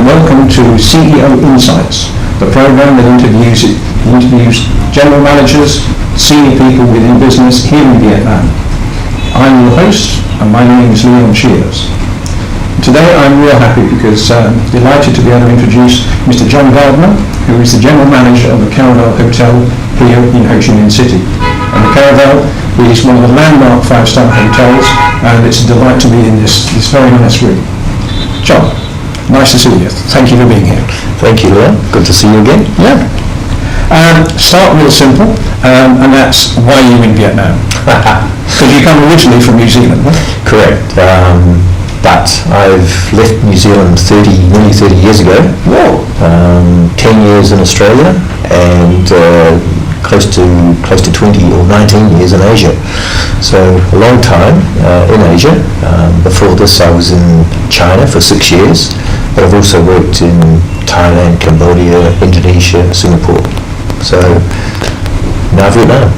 and welcome to CEO Insights, the program that interviews general managers, senior people within business here in Vietnam. I'm your host, and my name is Leon Shears. Today I'm real happy because delighted to be able to introduce Mr. John Garder, who is the general manager of the Caravel Hotel here in Ho Chi Minh City. And the Caravel is one of the landmark 5-star hotels, and it's a delight to be in this very nice room. John, nice to see you. Thank you for being here. Thank you, Leon. Good to see you again. Yeah. Start real simple, and that's why are you in Vietnam? Because you come originally from New Zealand, right? Correct. But I've left New Zealand nearly 30 years ago. Whoa. 10 years in Australia and close to 20 or 19 years in Asia. So a long time in Asia. Before this I was in China for 6 years, but I've also worked in Thailand, Cambodia, Indonesia, Singapore. So now Vietnam.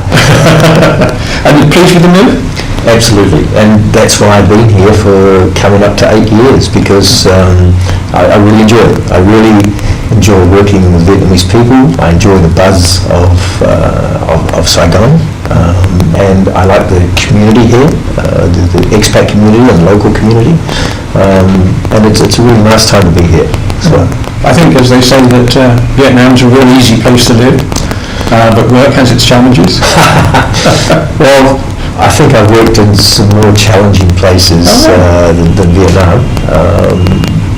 Are you pleased with the move? Absolutely, and that's why I've been here for coming up to 8 years, because I really enjoy it. I really enjoy working with Vietnamese people. I enjoy the buzz of Saigon, and I like the community here, the expat community and the local community, and it's a really nice time to be here. So I think, as they say, that Vietnam's a real easy place to live, but work has its challenges. Well, I think I've worked in some more challenging places than Vietnam,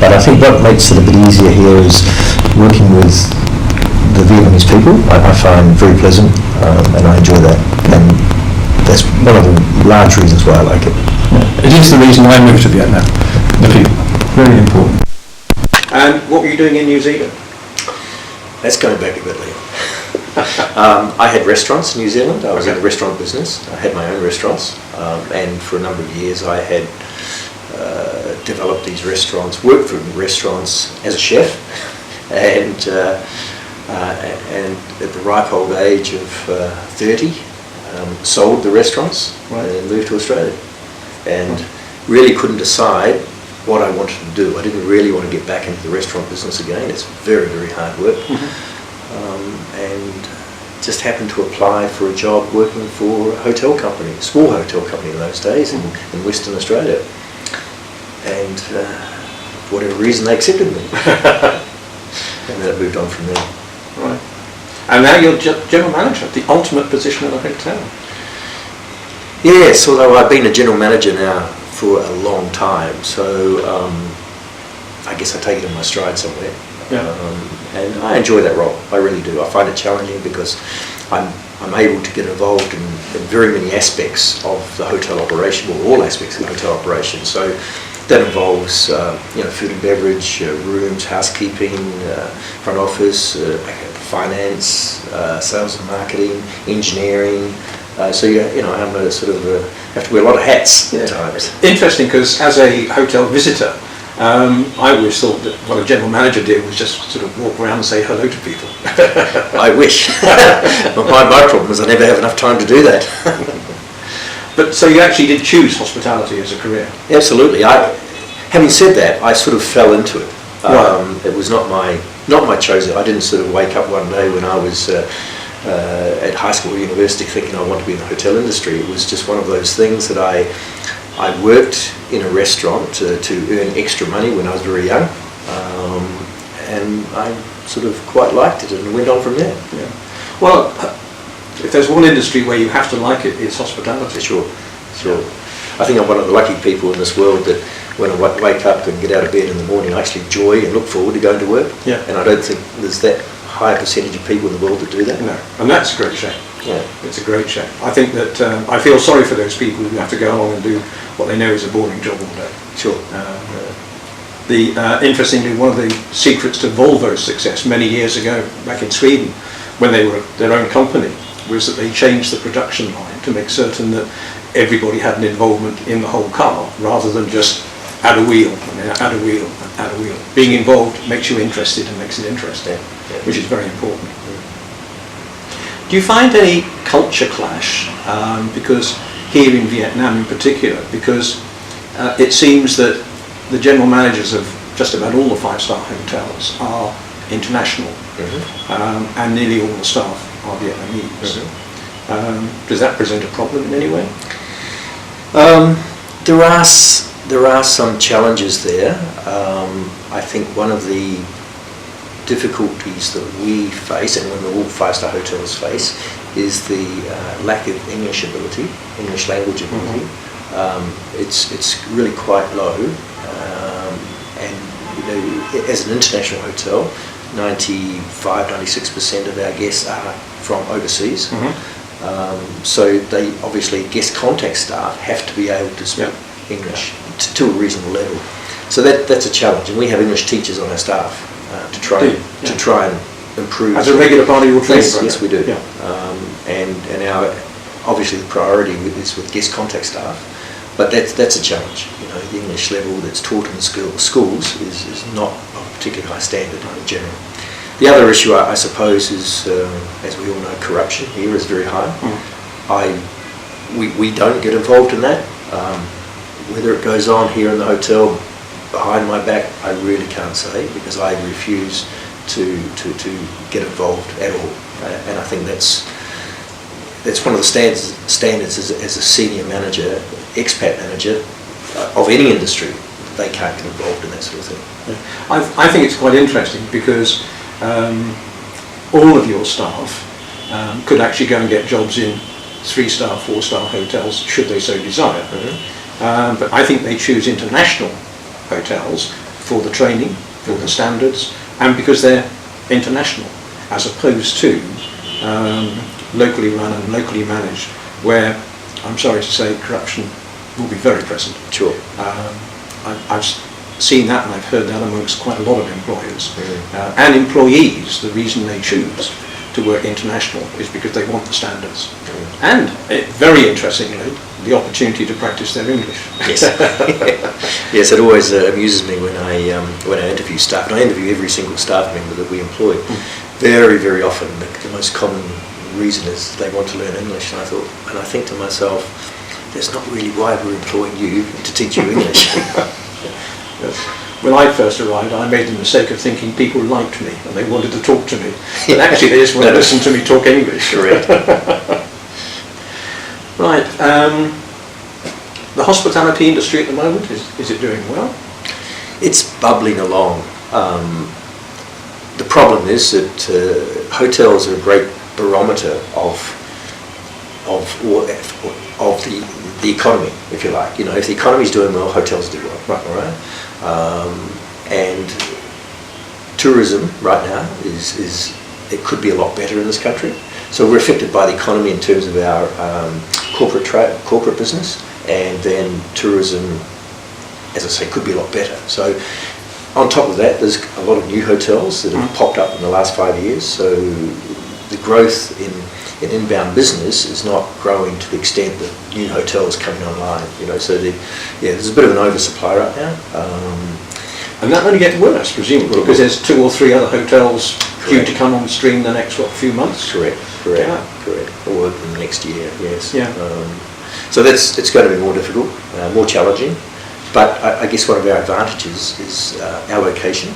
but I think what makes it a bit easier here is working with the Vietnamese people. I find very pleasant, and I enjoy that, and that's one of the large reasons why I like it. Yeah. It is the reason I moved to Vietnam. The people, very important. And what were you doing in New Zealand? That's going back a bit later. I had restaurants in New Zealand. I was in the restaurant business. I had my own restaurants, and for a number of years I had developed these restaurants, worked for restaurants as a chef, and at the ripe old age of 30, sold the restaurants and moved to Australia, and really couldn't decide what I wanted to do. I didn't really want to get back into the restaurant business again. It's very, very hard work. And just happened to apply for a job working for a hotel company, a small hotel company in those days in Western Australia. And for whatever reason they accepted me. And then it moved on from there. Right. And now you're general manager, the ultimate position at a hotel. Yes, although I've been a general manager now for a long time, so I guess I take it in my stride somewhere. Yeah. And I enjoy that role. I really do. I find it challenging because I'm able to get involved in very many aspects of the hotel operation, well, all aspects of the hotel operation. So that involves food and beverage, rooms, housekeeping, front office, finance, sales and marketing, engineering. So I'm a sort of have to wear a lot of hats at times. Interesting, because as a hotel visitor, I always thought that what a general manager did was just sort of walk around and say hello to people. I wish. But my problem is I never have enough time to do that. But so you actually did choose hospitality as a career? Absolutely. Having said that, I sort of fell into it. It was not my chosen. I didn't sort of wake up one day when I was at high school or university thinking I want to be in the hotel industry. It was just one of those things that I worked in a restaurant to earn extra money when I was very young, and I sort of quite liked it and went on from there. Yeah. Well, if there's one industry where you have to like it, it's hospitality. Sure. I think I'm one of the lucky people in this world that when I wake up and get out of bed in the morning, I actually enjoy and look forward to going to work. Yeah. And I don't think there's that high percentage of people in the world that do that. No, and that's a great shame. Yeah. It's a great shame. I think that I feel sorry for those people who have to go along and do what they know is a boring job all day. Sure. Interestingly, one of the secrets to Volvo's success many years ago, back in Sweden, when they were their own company, was that they changed the production line to make certain that everybody had an involvement in the whole car, rather than just add a wheel, add a wheel, add a wheel. Being involved makes you interested and makes it interesting, which is very important. Do you find any culture clash? Because here in Vietnam in particular, because it seems that the general managers of just about all the five-star hotels are international, and nearly all the staff are Vietnamese. Does that present a problem in any way? There are some challenges there. I think one of the difficulties that we face, and when all five-star hotels face, is the lack of English ability, English language ability. It's really quite low, and as an international hotel, 95-96% of our guests are from overseas. So they obviously, guest contact staff have to be able to speak English to a reasonable level. So that's a challenge, and we have English teachers on our staff to try and improve. As a regular part of your training? Yes, we do. And our obviously the priority is with guest contact staff, but that's a challenge. The English level that's taught in the schools is not of particularly high standard in general. The other issue, I suppose, is, as we all know, corruption here is very high. We don't get involved in that. Whether it goes on here in the hotel behind my back, I really can't say, because I refuse to get involved at all. And I think that's one of the standards as a senior manager, expat manager of any industry. They can't get involved in that sort of thing. I think it's quite interesting because all of your staff could actually go and get jobs in 3-star, 4-star hotels should they so desire. But I think they choose international hotels for the training, for the standards, and because they're international, as opposed to locally run and locally managed, where I'm sorry to say corruption will be very present. Sure. I've seen that, and I've heard that amongst quite a lot of employers and employees. The reason they choose to work international is because they want the standards, and very interestingly, the opportunity to practice their English. Yes, yes. It always amuses me when I interview staff, and I interview every single staff member that we employ. Very, very often, the most common reason is they want to learn English, and I think to myself, that's not really why we're employing you to teach you English. When I first arrived, I made the mistake of thinking people liked me and they wanted to talk to me, but actually they just want to listen to me talk English. Correct. Right. The hospitality industry at the moment, is it doing well? It's bubbling along. The problem is that hotels are a great barometer of the economy, if you like. If the economy's doing well, hotels do well. Right. All right. And tourism right now it could be a lot better in this country. So we're affected by the economy in terms of our corporate business, and then tourism, as I say, could be a lot better. So on top of that, there's a lot of new hotels that have popped up in the last 5 years. So the growth in inbound business is not growing to the extent that new hotels coming online. So there's a bit of an oversupply right now. And that only gets worse, presumably, because there's 2 or 3 other hotels due to come on stream the next few months. Correct. Yeah. Or in the next year, yes. Yeah. So it's going to be more difficult, more challenging. But I guess one of our advantages is our location.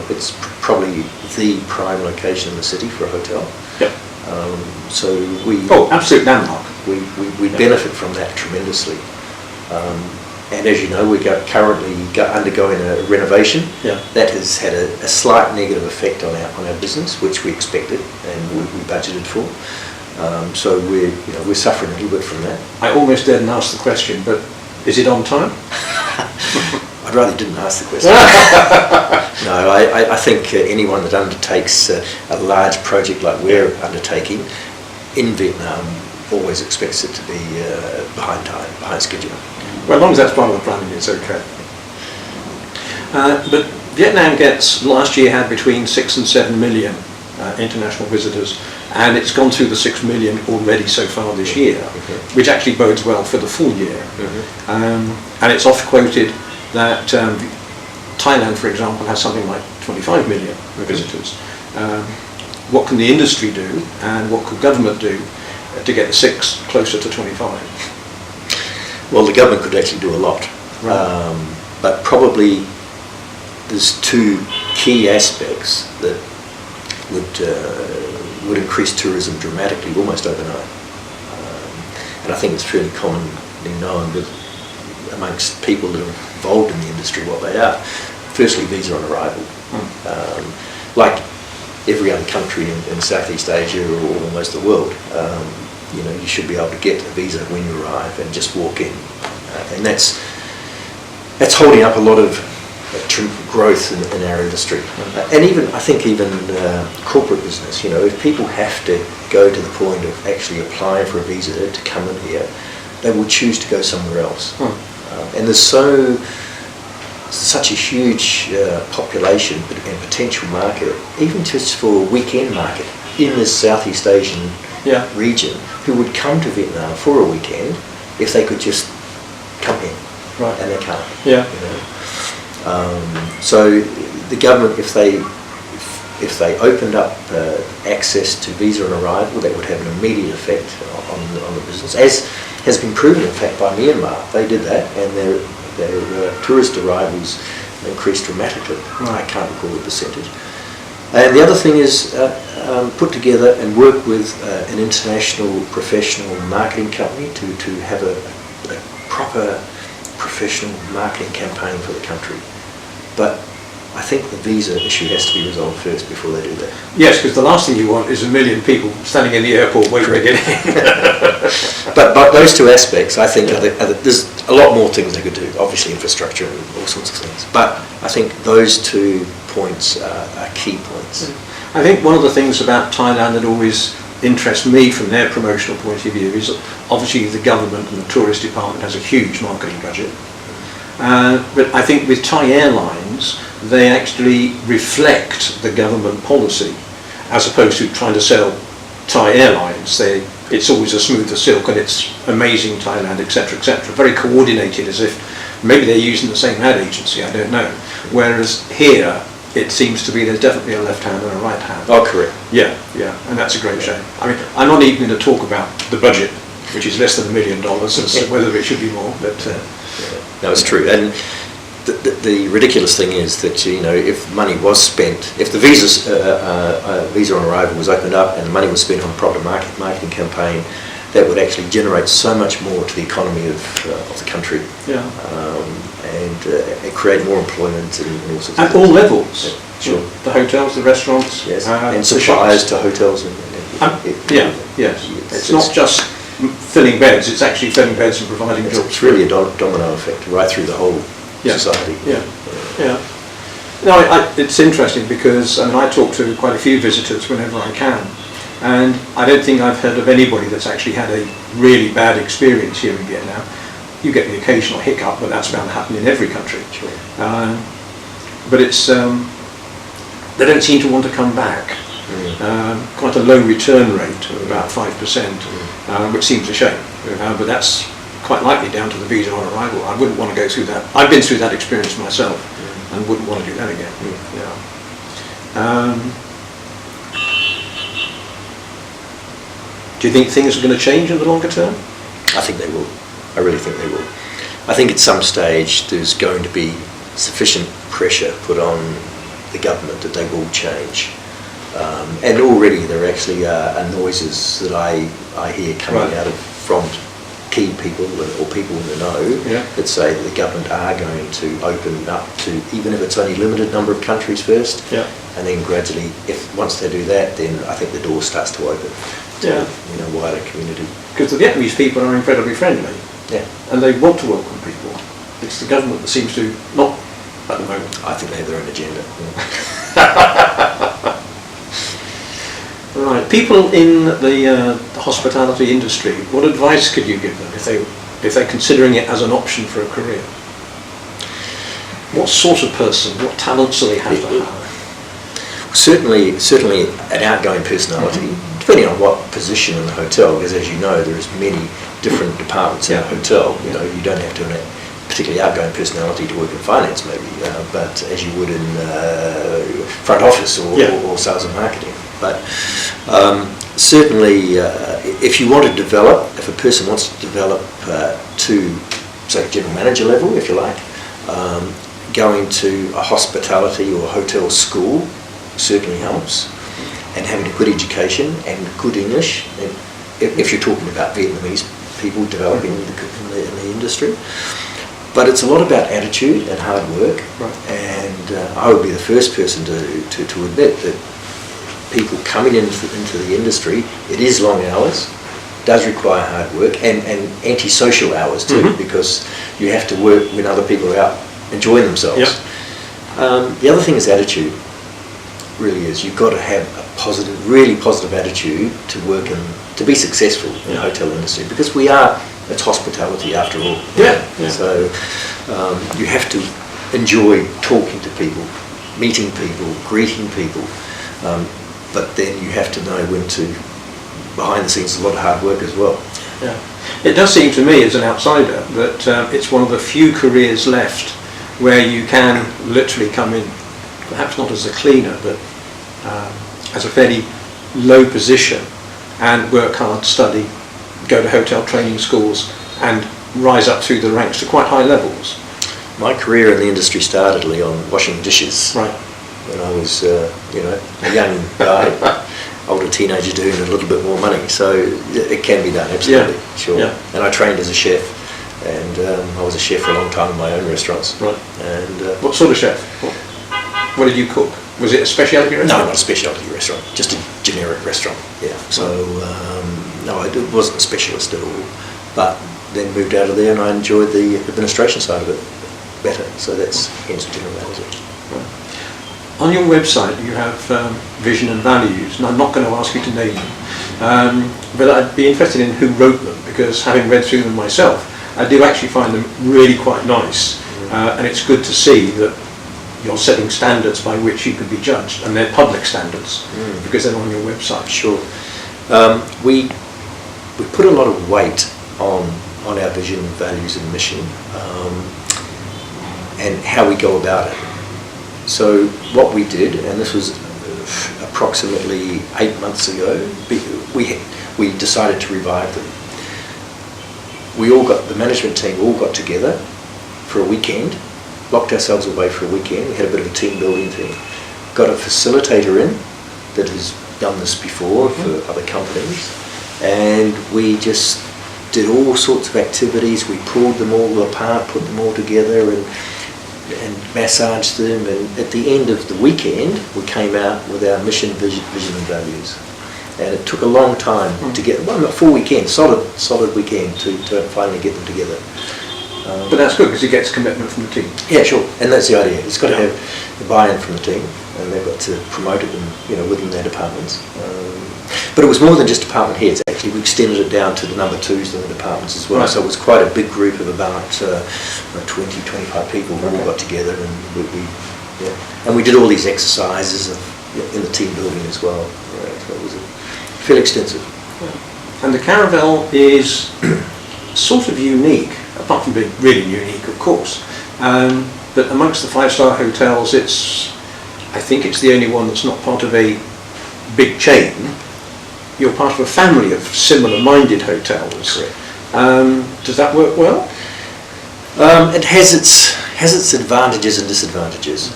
It's probably the prime location in the city for a hotel. Yep. So we absolute landmark. We benefit from that tremendously. And as you know, we're currently undergoing a renovation. Yeah. That has had a slight negative effect on our business, which we expected and we budgeted for. So we're suffering a little bit from that. I almost didn't ask the question, but is it on time? I'd rather you didn't ask the question. No, I think anyone that undertakes a large project like we're undertaking in Vietnam always expects it to be behind time, behind schedule. Well, as long as that's part of the planning, it's okay. But Vietnam last year had between 6 and 7 million international visitors, and it's gone through the 6 million already so far this year, which actually bodes well for the full year. And it's oft quoted that Thailand, for example, has something like 25 million visitors. What can the industry do, and what could government do to get the 6 closer to 25? Well, the government could actually do a lot, Right. but probably there's two key aspects that would increase tourism dramatically, almost overnight. And I think it's fairly commonly known that amongst people that are involved in the industry what they are. Firstly, visa on arrival. Like every other country in Southeast Asia or almost the world, you should be able to get a visa when you arrive and just walk in. And that's holding up a lot of growth in our industry. And I think even corporate business, if people have to go to the point of actually applying for a visa to come in here, they will choose to go somewhere else. And there's such a huge population and potential market, even just for a weekend market in this Southeast Asian region, who would come to Vietnam for a weekend if they could just come here, right? And they can't. Yeah. So the government, if they opened up access to visa on arrival, that would have an immediate effect on the business, as has been proven, in fact, by Myanmar. They did that, and their tourist arrivals increased dramatically. I can't recall the percentage. And the other thing is put together and work with an international professional marketing company to have a proper professional marketing campaign for the country. But I think the visa issue has to be resolved first before they do that. Yes, because the last thing you want is a million people standing in the airport waiting to get in. But those two aspects, I think, there's a lot more things they could do, obviously infrastructure and all sorts of things. But I think those 2 points are key points. I think one of the things about Thailand that always interests me from their promotional point of view is that obviously the government and the tourist department has a huge marketing budget. But I think with Thai Airlines, they actually reflect the government policy as opposed to trying to sell Thai Airlines. It's always a smoother silk and it's amazing Thailand, etc., etc. Very coordinated, as if maybe they're using the same ad agency, I don't know. Whereas here, it seems to be there's definitely a left hand and a right hand. Oh, correct. Yeah, and that's a great shame. I mean, I'm not even going to talk about the budget, which is less than $1 million, as whether it should be more, but... No, it's true. And the ridiculous thing is that, if money was spent, if the visa on arrival was opened up and money was spent on a proper marketing campaign, that would actually generate so much more to the economy of the country. Yeah. And create more employment and all sorts of At things. all levels. Yeah, sure. The hotels, the restaurants. Yes. the And suppliers shops. to hotels. Yes. It's not just filling beds, it's actually filling beds and providing jobs. It's really a domino effect right through the whole society. Yeah. No, it's interesting because I talk to quite a few visitors whenever I can, and I don't think I've heard of anybody that's actually had a really bad experience here in Vietnam. You get the occasional hiccup, but that's bound to happen in every country. Sure. But it's they don't seem to want to come back. Quite a low return rate of about 5%, which seems a shame. But that's quite likely down to the visa on arrival. I wouldn't want to go through that. I've been through that experience myself and wouldn't want to do that again. Do you think things are going to change in the longer term? I think they will. I really think they will. I think at some stage there's going to be sufficient pressure put on the government that they will change. And already there actually are noises that I hear coming out from key people or people in the know that say that the government are going to open up to, even if it's only a limited number of countries first, and then gradually, once they do that, then I think the door starts to open to wider community. Because the Vietnamese people are incredibly friendly, and they want to welcome people. It's the government that seems to not at the moment. I think they have their own agenda. Right. People in the hospitality industry, what advice could you give them if they're considering it as an option for a career? What sort of person, what talents do they have to have? Certainly an outgoing personality, depending on what position in the hotel, because as you know, there's many different departments in a hotel. You don't have to have a particularly outgoing personality to work in finance, maybe, but as you would in front office or sales and marketing. But certainly, if you want to develop, if a person wants to develop to, say, general manager level, if you like, going to a hospitality or hotel school certainly helps, and having a good education and good English, if you're talking about Vietnamese people developing in the industry. But it's a lot about attitude and hard work, and I would be the first person to admit that people coming into the industry, it is long hours, does require hard work, and antisocial hours too, because you have to work when other people are out enjoying themselves. The other thing is attitude, really is. You've got to have a positive, really positive attitude to work and to be successful in the hotel industry, because it's hospitality after all. So you have to enjoy talking to people, meeting people, greeting people, but then you have to know when to, behind the scenes, a lot of hard work as well. It does seem to me as an outsider that it's one of the few careers left where you can literally come in, perhaps not as a cleaner, but as a fairly low position, and work hard, study, go to hotel training schools, and rise up through the ranks to quite high levels. My career in the industry started, Lee, on washing dishes. Right. When I was, a young guy, older teenager doing a little bit more money. So it can be done, absolutely, sure. And I trained as a chef, and I was a chef for a long time in my own restaurants. Right. And what sort of chef? What did you cook? Was it a specialty restaurant? No, not a specialty restaurant, just a generic restaurant. So no, I wasn't a specialist at all, but then moved out of there, and I enjoyed the administration side of it better. So that's hence general manager. On your website you have vision and values, and I'm not going to ask you to name them, but I'd be interested in who wrote them, because having read through them myself, I do actually find them really quite nice, and it's good to see that you're setting standards by which you could be judged, and they're public standards, because they're on your website. Sure. We put a lot of weight on our vision, values and mission, and how we go about it. So what we did, and this was approximately 8 months ago, we decided to revive them. The management team all got together for a weekend, locked ourselves away for a weekend. We had a bit of a team building thing. Got a facilitator in that has done this before for other companies, and we just did all sorts of activities. We pulled them all apart, put them all together, and massaged them, and at the end of the weekend we came out with our mission, vision and values. And it took a long time to get, a full weekend, solid weekend to finally get them together. But that's good, because it gets commitment from the team. Yeah, sure, and that's the idea. It's got to have the buy-in from the team, and they've got to promote it within their departments. But it was more than just department heads, actually. We extended it down to the number twos in the departments as well. Right. So it was quite a big group of about 20, 25 people who all got together, and we did all these exercises in the team building as well. So it was fairly extensive. And the Caravel is sort of unique, apart from being really unique, of course. But amongst the five-star hotels, I think it's the only one that's not part of a big chain. You're part of a family of similar-minded hotels. Correct. Does that work well? It has its advantages and disadvantages.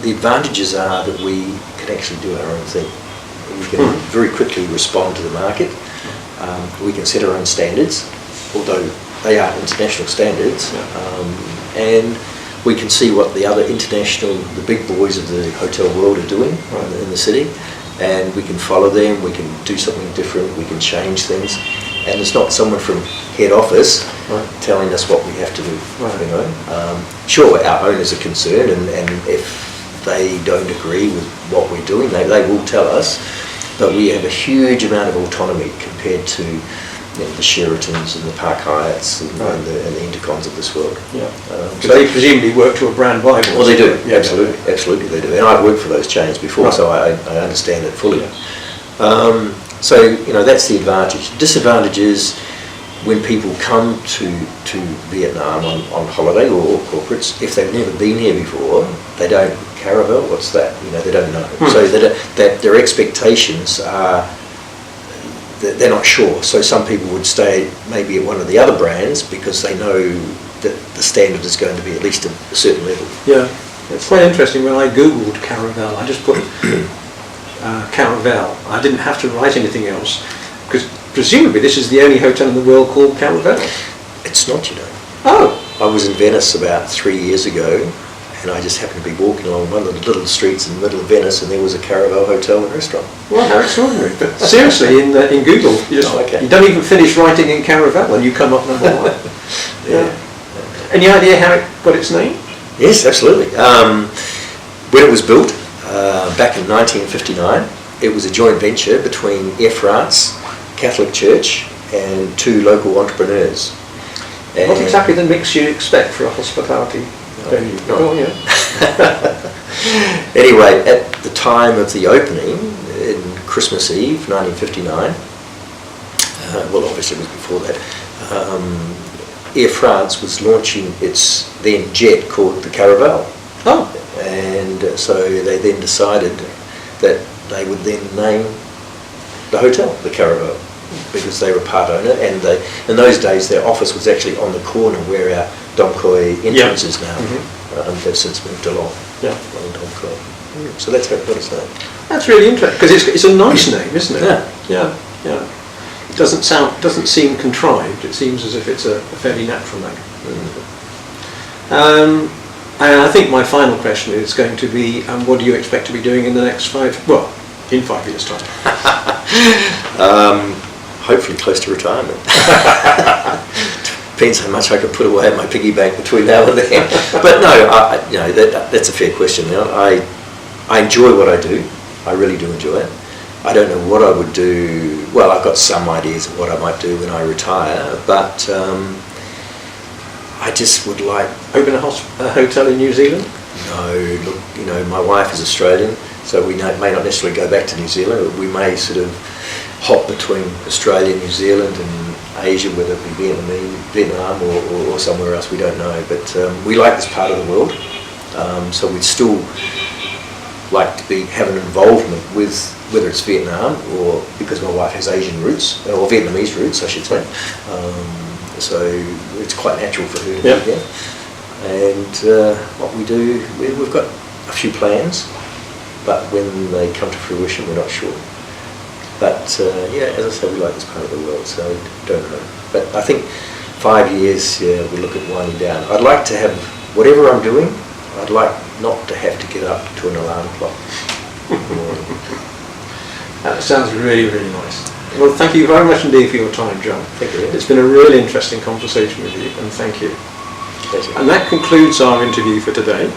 The advantages are that we can actually do our own thing. We can very quickly respond to the market. We can set our own standards, although they are international standards, and we can see what the other the big boys of the hotel world are doing in the city, and we can follow them. We can do something different. We can change things, and it's not someone from head office telling us what we have to do. Sure, our owners are concerned, and if they don't agree with what we're doing, they will tell us, but we have a huge amount of autonomy compared to the Sheratons and the Park Hyatts and the Intercons of this world. So they presumably work to a brand Bible. Well, they do, absolutely they do. And I've worked for those chains before, so I understand it fully. So, that's the advantage. Disadvantage is when people come to Vietnam on holiday, or corporates, if they've never been here before, they don't, Caravel, what's that? They don't know. So that their expectations are, they're not sure. So some people would stay maybe at one of the other brands because they know that the standard is going to be at least a certain level. Yeah, it's quite interesting. When I googled Caravel, I just put Caravel. I didn't have to write anything else, because presumably this is the only hotel in the world called Caravel. It's not, you know. Oh. I was in Venice about 3 years ago, and I just happened to be walking along one of the little streets in the middle of Venice, and there was a Caravel hotel and restaurant. Well, how extraordinary. But seriously, in Google, you don't even finish writing in Caravel and you come up number one. Yeah. Any idea how it got its name? Yes, absolutely. When it was built, back in 1959, it was a joint venture between Air France, Catholic Church, and 2 local entrepreneurs. And what exactly the mix you expect for a hospitality venue? No. Oh, yeah. Anyway, at the time of the opening, in Christmas Eve, 1959, well, obviously it was before that, Air France was launching its then jet called the Caravel. Oh. And so they then decided that they would then name the hotel the Caravel, because they were part owner, and in those days their office was actually on the corner where our Domkoy entrance is now. And they've since moved along. Yeah. Along Domkoy. So that's how it got its name. That's really interesting, because it's a nice name, isn't it? Yeah. Yeah. It doesn't seem contrived. It seems as if it's a fairly natural name. And I think my final question is going to be, what do you expect to be doing in the next 5 years' time? Hopefully close to retirement. Depends how much I can put away in my piggy bank between now and then. But no, that's a fair question. I enjoy what I do. I really do enjoy it. I don't know what I would do. Well, I've got some ideas of what I might do when I retire, but I just would like... Open a hotel in New Zealand? No, look, my wife is Australian, so we may not necessarily go back to New Zealand. We may sort of hop between Australia, New Zealand and Asia, whether it be Vietnam or somewhere else, we don't know. But we like this part of the world, so we'd still like to have an involvement with, whether it's Vietnam, or because my wife has Asian roots, or Vietnamese roots I should say, so it's quite natural for her to be there. And what we do, we've got a few plans, but when they come to fruition we're not sure. But as I said, we like this part of the world, so don't know. But I think 5 years, we look at winding down. I'd like to have, whatever I'm doing, I'd like not to have to get up to an alarm clock. That sounds really, really nice. Well, thank you very much indeed for your time, John. Thank you. It's been a really interesting conversation with you, and thank you. Pleasure. And that concludes our interview for today.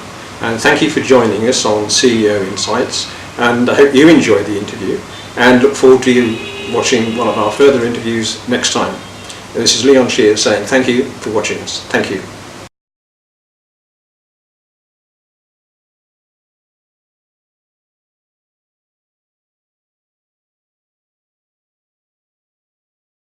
And thank you for joining us on CEO Insights. And I hope you enjoyed the interview, and look forward to you watching one of our further interviews next time. And this is Leon Shear saying thank you for watching us. Thank you.